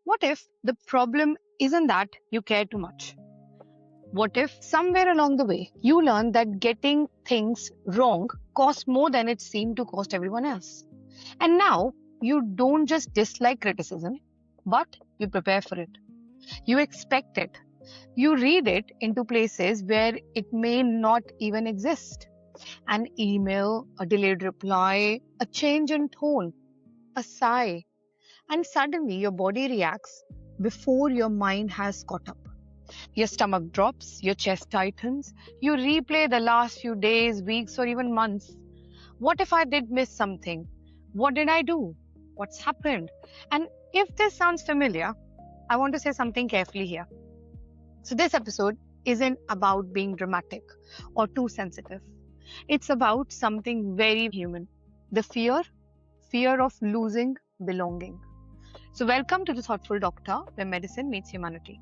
What if the problem isn't that you care too much? What if somewhere along the way you learn that getting things wrong costs more than it seemed to cost everyone else? And now you don't just dislike criticism, but you prepare for it. You expect it. You read it into places where it may not even exist. An email, a delayed reply, a change in tone, a sigh, and suddenly your body reacts before your mind has caught up. Your stomach drops, your chest tightens, you replay the last few days, weeks, or even months. What if I did miss something? What did I do? What's happened? And if this sounds familiar, I want to say something carefully here. So, this episode isn't about being dramatic or too sensitive. It's about something very human, the fear of losing belonging. So, welcome to the Thoughtful Doctor, where medicine meets humanity.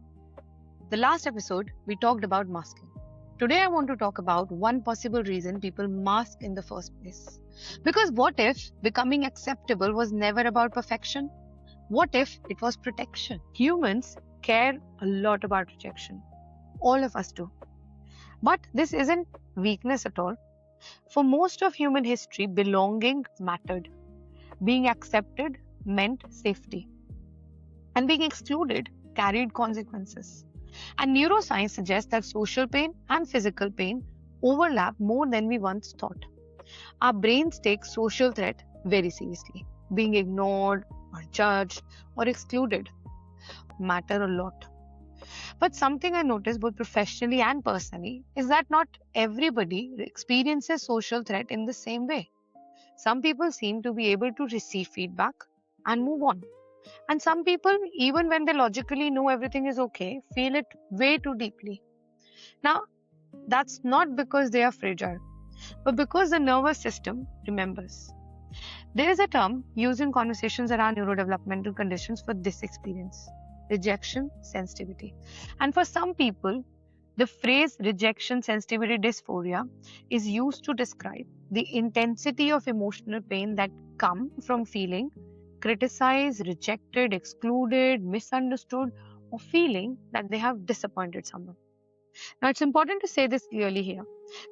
The last episode, we talked about masking. Today, I want to talk about one possible reason people mask in the first place. Because what if becoming acceptable was never about perfection? What if it was protection? Humans care a lot about rejection. All of us do. But this isn't weakness at all. For most of human history, belonging mattered. Being accepted meant safety. And being excluded carried consequences. And neuroscience suggests that social pain and physical pain overlap more than we once thought. Our brains take social threat very seriously. Being ignored or judged or excluded matter a lot. But something I noticed both professionally and personally is that not everybody experiences social threat in the same way. Some people seem to be able to receive feedback and move on. And some people, even when they logically know everything is okay, feel it way too deeply. Now, that's not because they are fragile, but because the nervous system remembers. There is a term used in conversations around neurodevelopmental conditions for this experience: rejection sensitivity. And for some people, the phrase rejection sensitivity dysphoria is used to describe the intensity of emotional pain that come from feeling criticized, rejected, excluded, misunderstood, or feeling that they have disappointed someone. Now, it's important to say this clearly here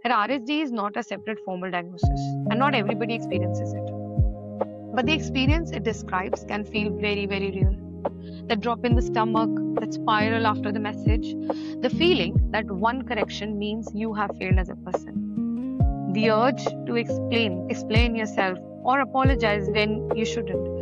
that RSD is not a separate formal diagnosis, and not everybody experiences it. But the experience it describes can feel very, very real. That drop in the stomach, that spiral after the message, the feeling that one correction means you have failed as a person. The urge to explain yourself, or apologize when you shouldn't,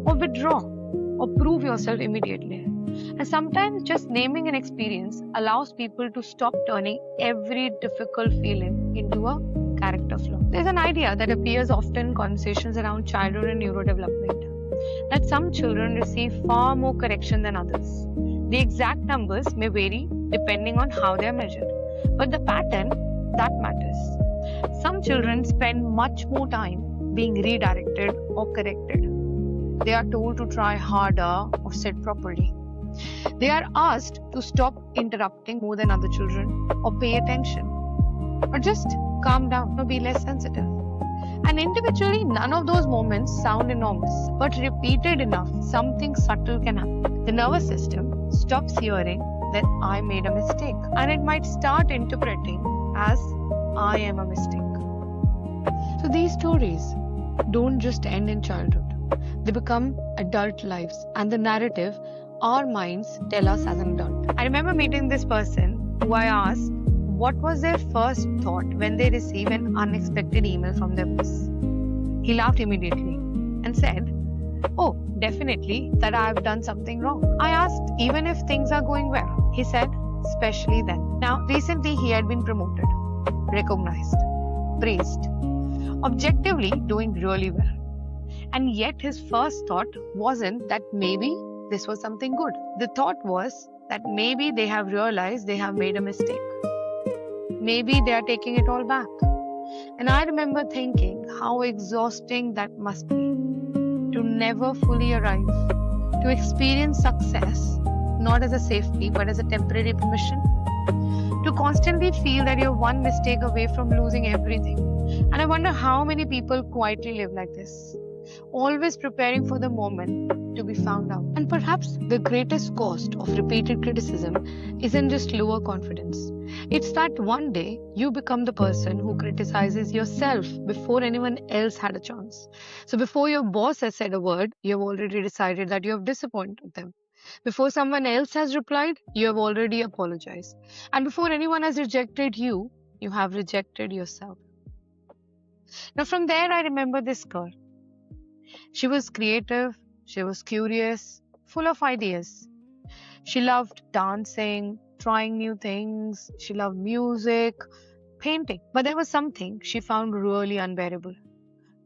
or withdraw, or prove yourself immediately. And sometimes just naming an experience allows people to stop turning every difficult feeling into a character flaw. There's an idea that appears often in conversations around childhood and neurodevelopment, that some children receive far more correction than others. The exact numbers may vary depending on how they are measured, but the pattern, that matters. Some children spend much more time being redirected or corrected. They are told to try harder or sit properly. They are asked to stop interrupting more than other children, or pay attention, or just calm down or be less sensitive. And individually, none of those moments sound enormous, but repeated enough, something subtle can happen. The nervous system stops hearing that I made a mistake, and it might start interpreting as I am a mistake. So these stories don't just end in childhood. They become adult lives, and the narrative our minds tell us as an adult. I remember meeting this person who I asked what was their first thought when they receive an unexpected email from their boss. He laughed immediately and said, "Oh, definitely that I have done something wrong." I asked, "Even if things are going well?" He said, "Especially then." Now, recently he had been promoted, recognized, praised, objectively doing really well. And yet his first thought wasn't that maybe this was something good. The thought was that maybe they have realized they have made a mistake. Maybe they are taking it all back. And I remember thinking how exhausting that must be, to never fully arrive, to experience success not as a safety but as a temporary permission, to constantly feel that you're one mistake away from losing everything. And I wonder how many people quietly live like this, always preparing for the moment to be found out. And perhaps the greatest cost of repeated criticism isn't just lower confidence. It's that one day you become the person who criticizes yourself before anyone else had a chance. So before your boss has said a word, you have already decided that you have disappointed them. Before someone else has replied, you have already apologized. And before anyone has rejected you, you have rejected yourself. Now, from there, I remember this girl. She was creative, she was curious, full of ideas. She loved dancing, trying new things, she loved music, painting. But there was something she found really unbearable.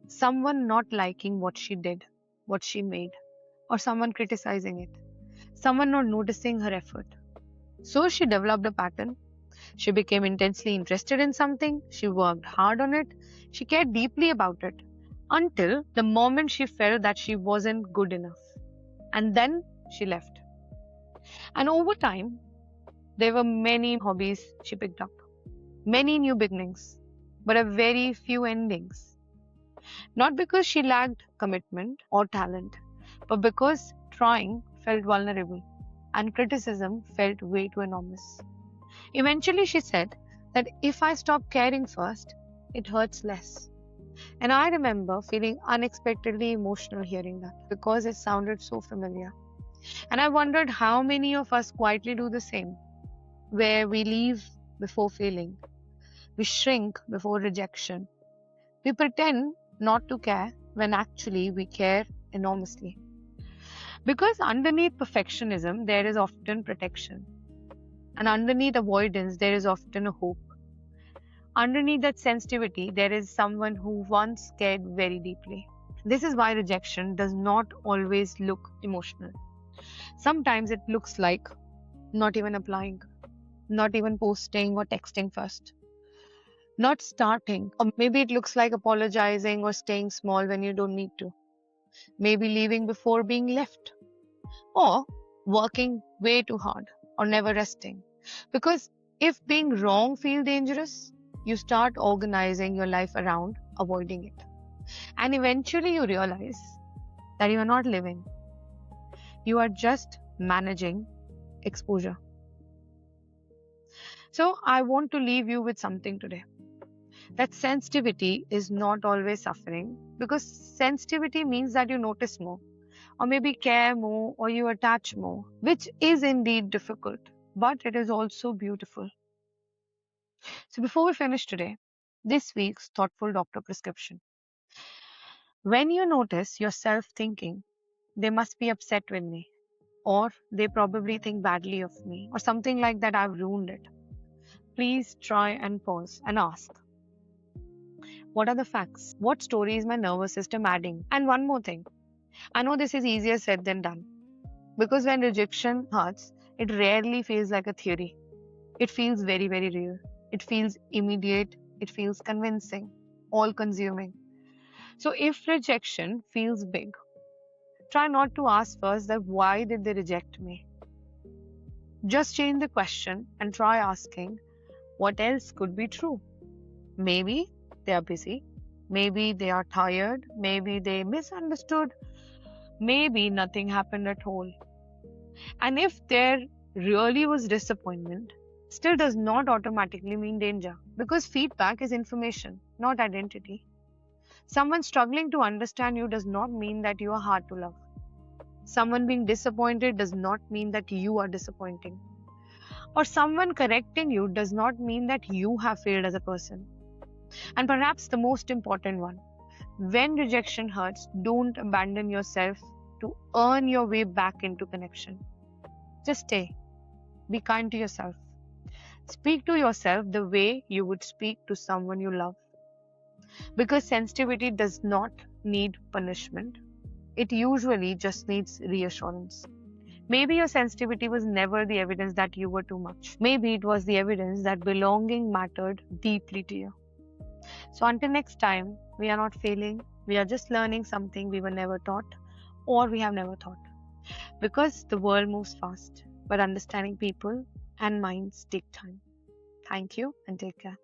Someone not liking what she did, what she made, or someone criticizing it, someone not noticing her effort. So she developed a pattern. She became intensely interested in something, she worked hard on it, she cared deeply about it, until the moment she felt that she wasn't good enough. And then she left. And over time, there were many hobbies she picked up, many new beginnings, but a very few endings. Not because she lacked commitment or talent, but because trying felt vulnerable and criticism felt way too enormous. Eventually, she said that if I stop caring first, it hurts less. And I remember feeling unexpectedly emotional hearing that because it sounded so familiar. And I wondered how many of us quietly do the same, where we leave before failing, we shrink before rejection, we pretend not to care when actually we care enormously. Because underneath perfectionism, there is often protection, and underneath avoidance, there is often a hope. Underneath that sensitivity, there is someone who once cared very deeply. This is why rejection does not always look emotional. Sometimes it looks like not even applying, not even posting or texting first, not starting, or maybe it looks like apologizing or staying small when you don't need to, maybe leaving before being left, or working way too hard or never resting. Because if being wrong feels dangerous, you start organizing your life around avoiding it. And eventually you realize that you are not living, you are just managing exposure. So I want to leave you with something today. That sensitivity is not always suffering, because sensitivity means that you notice more, or maybe care more, or you attach more, which is indeed difficult, but it is also beautiful. So before we finish today, this week's thoughtful doctor prescription. When you notice yourself thinking, they must be upset with me, or they probably think badly of me, or something like that, I've ruined it. Please try and pause and ask, what are the facts? What story is my nervous system adding? And one more thing, I know this is easier said than done, because when rejection hurts, it rarely feels like a theory. It feels very, very real. It feels immediate. It feels convincing, all consuming. So if rejection feels big, try not to ask first that why did they reject me? Just change the question and try asking what else could be true. Maybe they are busy. Maybe they are tired. Maybe they misunderstood. Maybe nothing happened at all. And if there really was disappointment, still does not automatically mean danger, because feedback is information, not identity. Someone struggling to understand you does not mean that you are hard to love. Someone being disappointed does not mean that you are disappointing. Or someone correcting you does not mean that you have failed as a person. And perhaps the most important one, when rejection hurts, don't abandon yourself to earn your way back into connection. Just stay. Be kind to yourself. Speak to yourself the way you would speak to someone you love. Because sensitivity does not need punishment. It usually just needs reassurance. Maybe your sensitivity was never the evidence that you were too much. Maybe it was the evidence that belonging mattered deeply to you. So until next time, we are not failing. We are just learning something we were never taught, or we have never thought. Because the world moves fast, but understanding people and minds take time. Thank you and take care.